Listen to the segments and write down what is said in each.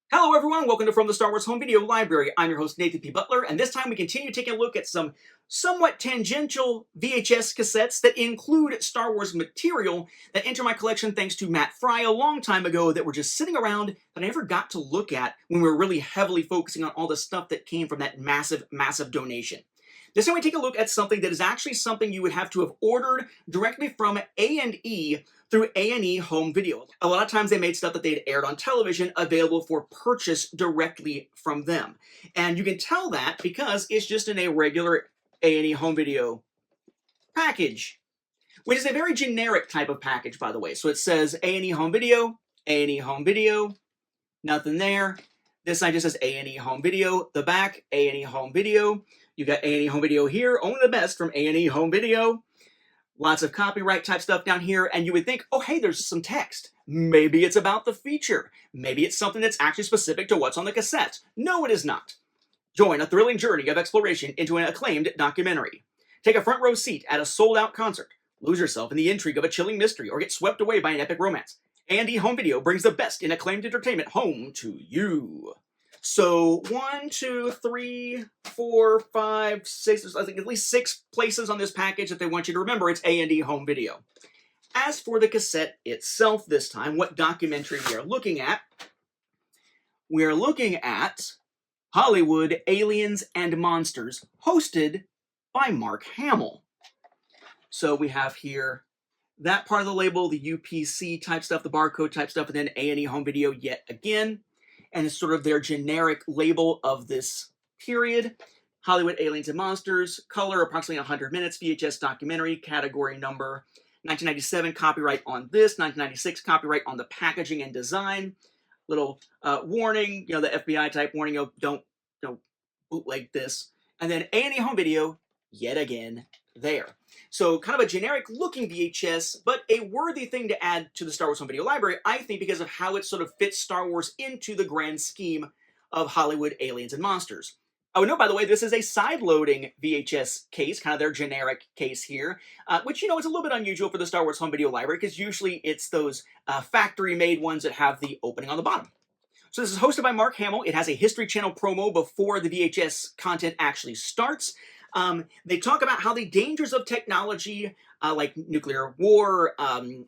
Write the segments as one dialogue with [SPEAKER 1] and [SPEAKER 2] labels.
[SPEAKER 1] Hello everyone, welcome to From the Star Wars Home Video Library. I'm your host Nathan P. Butler, and this time we continue taking a look at some somewhat tangential VHS cassettes that include Star Wars material that enter my collection thanks to Matt Fry a long time ago that were just sitting around that I never got to look at when we were really heavily focusing on all the stuff that came from that massive donation. This time we take a look at something that is actually something you would have to have ordered directly from A&E through A&E Home Video. A lot of times they made stuff that they'd aired on television available for purchase directly from them. And you can tell that because it's just in a regular A&E Home Video package, which is a very generic type of package, by the way. So it says A&E Home Video, A&E Home Video, nothing there. This side just says A&E Home Video. The back, A&E Home Video. You got A&E Home Video here, only the best from A&E Home Video. Lots of copyright type stuff down here, and you would think, oh hey, there's some text. Maybe it's about the feature. Maybe it's something that's actually specific to what's on the cassette. No, it is not. Join a thrilling journey of exploration into an acclaimed documentary. Take a front row seat at a sold-out concert. Lose yourself in the intrigue of a chilling mystery or get swept away by an epic romance. A&E Home Video brings the best in acclaimed entertainment home to you. So 1, 2, 3, 4, 5, 6, I think at least 6 places on this package that they want you to remember it's A&E Home Video. As for the cassette itself this time, what documentary we are looking at Hollywood Aliens and Monsters, hosted by Mark Hamill. So we have here that part of the label, the UPC type stuff, the barcode type stuff, and then A&E Home Video yet again. And it's sort of their generic label of this period. Hollywood Aliens and Monsters, color approximately 100 minutes, VHS documentary, category number 1997, copyright on this, 1996, copyright on the packaging and design. Little warning, the FBI type warning, don't bootleg this. And then A&E Home Video, yet again, there. So kind of a generic looking VHS, but a worthy thing to add to the Star Wars Home Video Library, I think, because of how it sort of fits Star Wars into the grand scheme of Hollywood Aliens and Monsters. I would note, by the way, this is a side-loading VHS case, kind of their generic case here, which, is a little bit unusual for the Star Wars Home Video Library, because usually it's those factory-made ones that have the opening on the bottom. So this is hosted by Mark Hamill. It has a History Channel promo before the VHS content actually starts. They talk about how the dangers of technology, like nuclear war,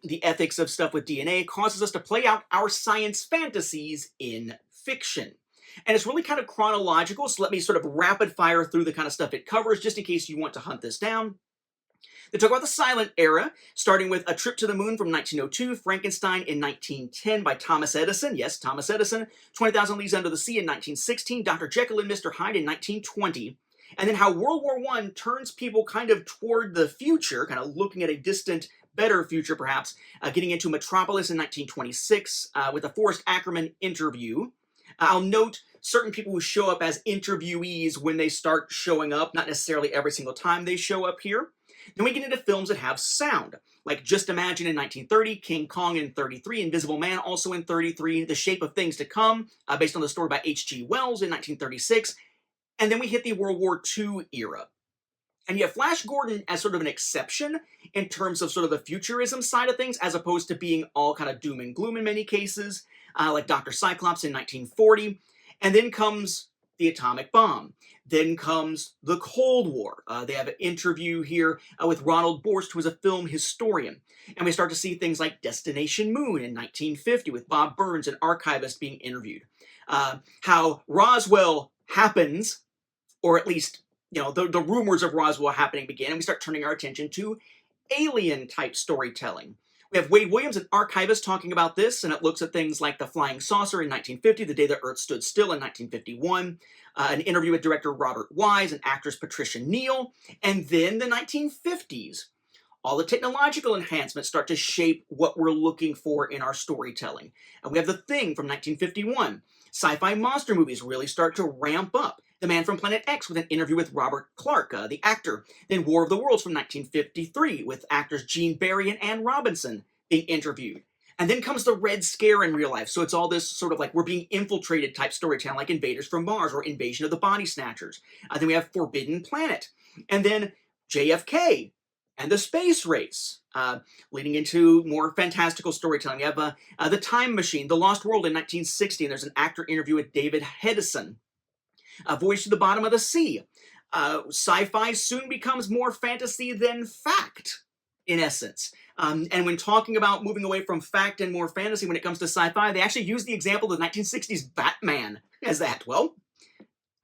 [SPEAKER 1] the ethics of stuff with DNA, causes us to play out our science fantasies in fiction. And it's really kind of chronological, so let me sort of rapid fire through the kind of stuff it covers, just in case you want to hunt this down. They talk about the silent era, starting with A Trip to the Moon from 1902, Frankenstein in 1910 by Thomas Edison. Yes, Thomas Edison. 20,000 Leagues Under the Sea in 1916, Dr. Jekyll and Mr. Hyde in 1920. And then how World War I turns people kind of toward the future, kind of looking at a distant, better future perhaps, getting into Metropolis in 1926 with a Forrest Ackerman interview. I'll note certain people who show up as interviewees when they start showing up, not necessarily every single time they show up here. Then we get into films that have sound, like Just Imagine in 1930, King Kong in 33, Invisible Man also in 33, The Shape of Things to Come, based on the story by H.G. Wells in 1936, and then we hit the World War II era. And you have Flash Gordon as sort of an exception in terms of sort of the futurism side of things, as opposed to being all kind of doom and gloom in many cases, like Dr. Cyclops in 1940. And then comes the atomic bomb. Then comes the Cold War. They have an interview here with Ronald Borst, who is a film historian. And we start to see things like Destination Moon in 1950 with Bob Burns, an archivist, being interviewed. How Roswell happens, or at least, the rumors of Roswell happening begin, and we start turning our attention to alien-type storytelling. We have Wade Williams, an archivist, talking about this, and it looks at things like the flying saucer in 1950, the day the Earth stood still in 1951, an interview with director Robert Wise and actress Patricia Neal, and then the 1950s. All the technological enhancements start to shape what we're looking for in our storytelling. And we have The Thing from 1951. Sci-fi monster movies really start to ramp up. The Man from Planet X with an interview with Robert Clark, the actor. Then War of the Worlds from 1953 with actors Gene Barry and Anne Robinson being interviewed. And then comes the Red Scare in real life. So it's all this sort of like we're being infiltrated type storytelling, like Invaders from Mars or Invasion of the Body Snatchers. Then we have Forbidden Planet. And then JFK and the space race, leading into more fantastical storytelling. You have The Time Machine, The Lost World in 1960, and there's an actor interview with David Hedison. Voyage to the Bottom of the Sea. Sci-fi soon becomes more fantasy than fact, in essence. And when talking about moving away from fact and more fantasy when it comes to sci-fi, they actually use the example of the 1960s Batman as that. Well,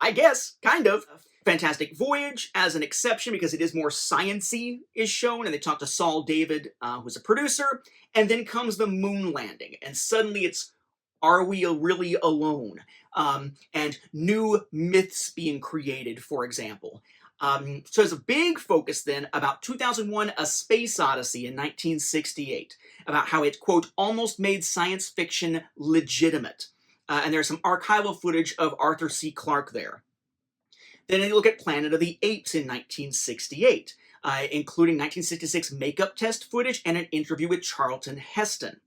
[SPEAKER 1] I guess, kind of. Fantastic Voyage as an exception because it is more science-y is shown, and they talk to Saul David, who's a producer, and then comes the moon landing, and suddenly it's, are we really alone? And new myths being created, for example. So there's a big focus then about 2001: A Space Odyssey in 1968, about how it, quote, almost made science fiction legitimate. And there's some archival footage of Arthur C. Clarke there. Then you look at Planet of the Apes in 1968, including 1966 makeup test footage and an interview with Charlton Heston.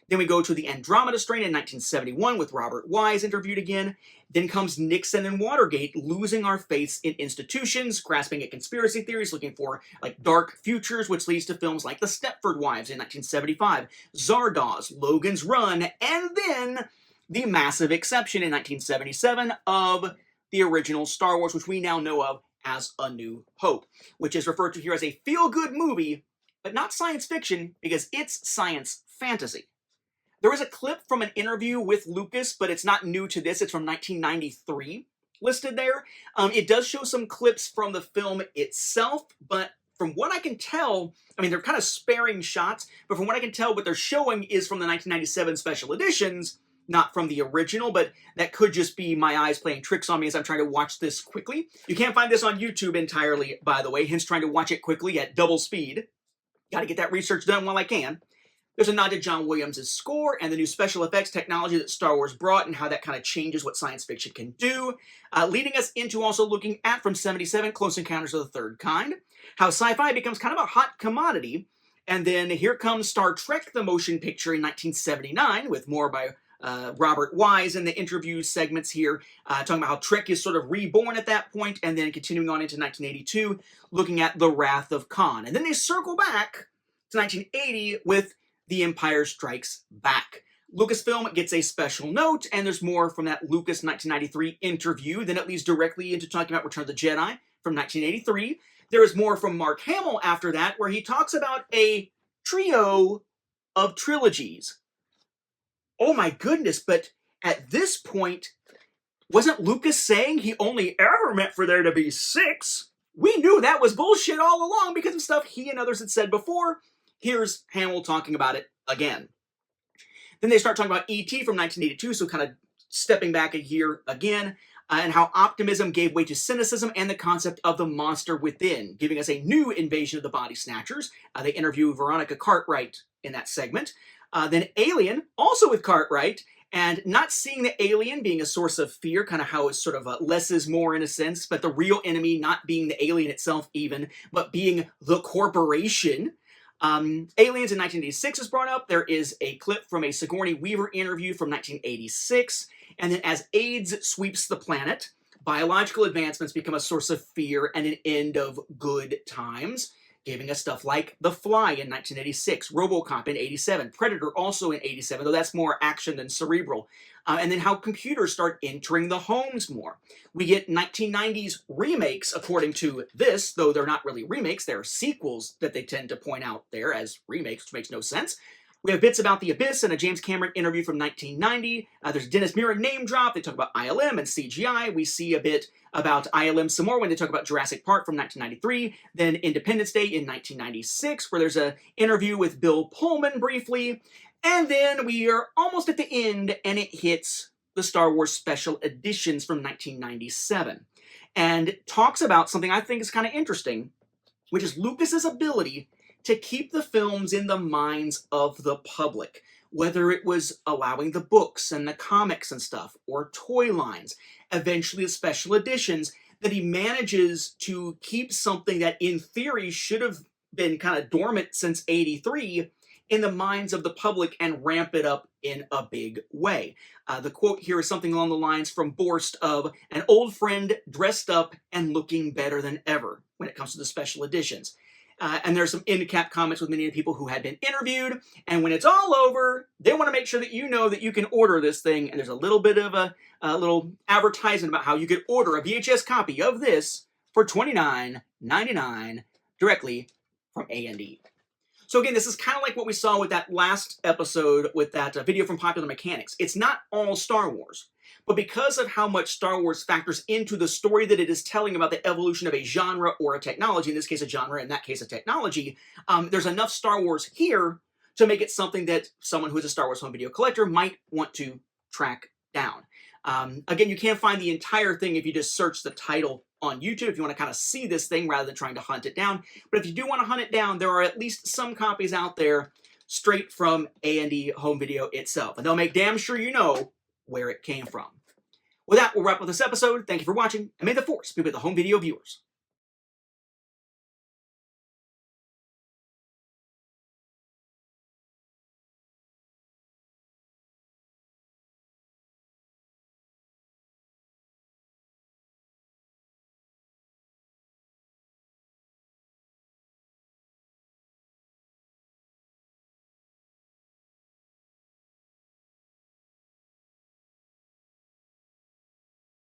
[SPEAKER 1] Then we go to the Andromeda Strain in 1971 with Robert Wise interviewed again. Then comes Nixon and Watergate, losing our faith in institutions, grasping at conspiracy theories, looking for like dark futures, which leads to films like The Stepford Wives in 1975, Zardoz, Logan's Run, and then the massive exception in 1977 of the original Star Wars, which we now know of as A New Hope, which is referred to here as a feel-good movie, but not science fiction because it's science fantasy. There was a clip from an interview with Lucas, but it's not new to this. It's from 1993, listed there. It does show some clips from the film itself, but from what I can tell, I mean, they're kind of sparing shots, but from what I can tell, what they're showing is from the 1997 special editions, not from the original, but that could just be my eyes playing tricks on me as I'm trying to watch this quickly. You can't find this on YouTube entirely, by the way, hence trying to watch it quickly at double speed. Got to get that research done while I can. There's a nod to John Williams' score and the new special effects technology that Star Wars brought and how that kind of changes what science fiction can do, leading us into also looking at, from 77, Close Encounters of the Third Kind, how sci-fi becomes kind of a hot commodity, and then here comes Star Trek the Motion Picture in 1979 with more by Robert Wise in the interview segments here, talking about how Trek is sort of reborn at that point, and then continuing on into 1982, looking at The Wrath of Khan. And then they circle back to 1980 with The Empire Strikes Back. Lucasfilm gets a special note, and there's more from that Lucas 1993 interview. Then it leads directly into talking about Return of the Jedi from 1983. There is more from Mark Hamill after that, where he talks about a trio of trilogies. Oh my goodness, but at this point, wasn't Lucas saying he only ever meant for there to be 6? We knew that was bullshit all along because of stuff he and others had said before. Here's Hamill talking about it again. Then they start talking about E.T. from 1982, so kind of stepping back a year again, and how optimism gave way to cynicism and the concept of the monster within, giving us a new invasion of the body snatchers. They interview Veronica Cartwright in that segment. Then Alien, also with Cartwright, and not seeing the alien being a source of fear, kind of how it's sort of less is more in a sense, but the real enemy not being the alien itself even, but being the corporation. Aliens in 1986 is brought up. There is a clip from a Sigourney Weaver interview from 1986. And then as AIDS sweeps the planet, biological advancements become a source of fear and an end of good times, giving us stuff like The Fly in 1986, RoboCop in 87, Predator also in 87, though that's more action than cerebral. And then how computers start entering the homes more. We get 1990s remakes, according to this, though they're not really remakes, they're sequels that they tend to point out there as remakes, which makes no sense. We have bits about The Abyss and a James Cameron interview from 1990. There's Dennis Muren name drop. They talk about ILM and CGI. We see a bit about ILM some more when they talk about Jurassic Park from 1993. Then Independence Day in 1996, where there's an interview with Bill Pullman briefly. And then we are almost at the end, and it hits the Star Wars Special Editions from 1997. And talks about something I think is kind of interesting, which is Lucas's ability to keep the films in the minds of the public, whether it was allowing the books and the comics and stuff, or toy lines, eventually the special editions, that he manages to keep something that in theory should have been kind of dormant since 83 in the minds of the public and ramp it up in a big way. The quote here is something along the lines from Borst of an old friend dressed up and looking better than ever when it comes to the special editions. And there's some in-cap comments with many of the people who had been interviewed. And when it's all over, they want to make sure that you know that you can order this thing. And there's a little bit of a little advertisement about how you could order a VHS copy of this for $29.99 directly from A&E. So again, this is kind of like what we saw with that last episode with that video from Popular Mechanics. It's not all Star Wars, but because of how much Star Wars factors into the story that it is telling about the evolution of a genre or a technology, in this case a genre, in that case a technology, there's enough Star Wars here to make it something that someone who is a Star Wars home video collector might want to track down. Again, you can't find the entire thing if you just search the title on YouTube if you want to kind of see this thing rather than trying to hunt it down. But if you do want to hunt it down, there are at least some copies out there straight from A&E Home Video itself. And they'll make damn sure you know where it came from. With that, we'll wrap up this episode. Thank you for watching, and may the Force be with the home video viewers.